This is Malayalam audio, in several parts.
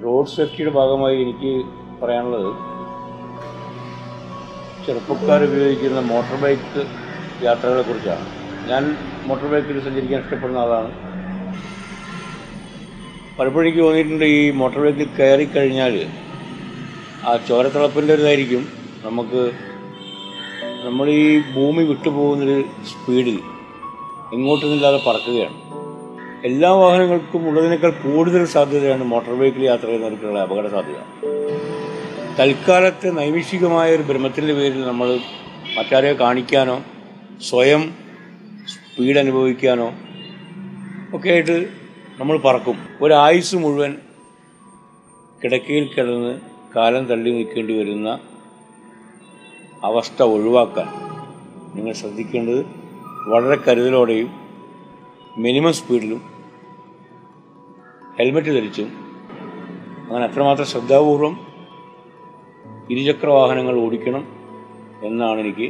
റോഡ് സേഫ്റ്റിയുടെ ഭാഗമായി എനിക്ക് പറയാനുള്ളത്, ചെറുപ്പക്കാർ ഉപയോഗിക്കുന്ന മോട്ടോർ ബൈക്ക് യാത്രകളെക്കുറിച്ചാണ്. ഞാൻ മോട്ടോർ ബൈക്കിൽ സഞ്ചരിക്കാൻ ഇഷ്ടപ്പെടുന്ന ആളാണ്. പലപ്പോഴും എനിക്ക് തോന്നിയിട്ടുണ്ട്, ഈ മോട്ടോർ ബൈക്കിൽ കയറിക്കഴിഞ്ഞാൽ ആ ചോരത്തിളപ്പിൻ്റെ ഇതായിരിക്കും നമ്മൾ ഈ ഭൂമി വിട്ടുപോകുന്നൊരു സ്പീഡിൽ എങ്ങോട്ടൊന്നുമില്ലാതെ പറക്കുകയാണ്. എല്ലാ വാഹനങ്ങൾക്കും ഉള്ളതിനേക്കാൾ കൂടുതൽ സാധ്യതയാണ് മോട്ടോർ ബൈക്കിൽ യാത്ര ചെയ്യുന്നവർക്കുള്ള അപകട സാധ്യത. തൽക്കാലത്ത് നൈമിഷികമായ ഒരു ഭ്രമത്തിൻ്റെ പേരിൽ നമ്മൾ മറ്റാരെയോ കാണിക്കാനോ സ്വയം സ്പീഡ് അനുഭവിക്കാനോ ഒക്കെ ആയിട്ട് നമ്മൾ പറക്കും. ഒരായുസ് മുഴുവൻ കിടക്കയിൽ കിടന്ന് കാലം തള്ളി നിൽക്കേണ്ടി വരുന്ന അവസ്ഥ ഒഴിവാക്കാൻ നിങ്ങൾ ശ്രദ്ധിക്കേണ്ടത് വളരെ കരുതലോടെയും മിനിമം സ്പീഡിലും ഹെൽമെറ്റ് ധരിച്ചും അങ്ങനെ അത്രമാത്രം ശ്രദ്ധാപൂർവം ഇരുചക്ര വാഹനങ്ങൾ ഓടിക്കണം എന്നാണ് എനിക്ക്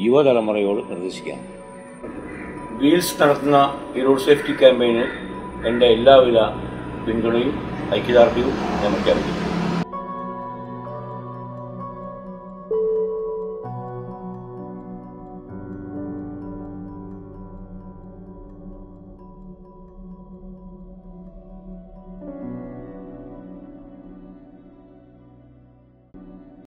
യുവതലമുറയോട് നിർദ്ദേശിക്കാൻ. വീൽസ് നടത്തുന്ന ഈ റോഡ് സേഫ്റ്റി ക്യാമ്പയിന് എൻ്റെ എല്ലാവിധ പിന്തുണയും ഐക്യദാർഢ്യവും ഞാൻ പ്രഖ്യാപിക്കുന്നു.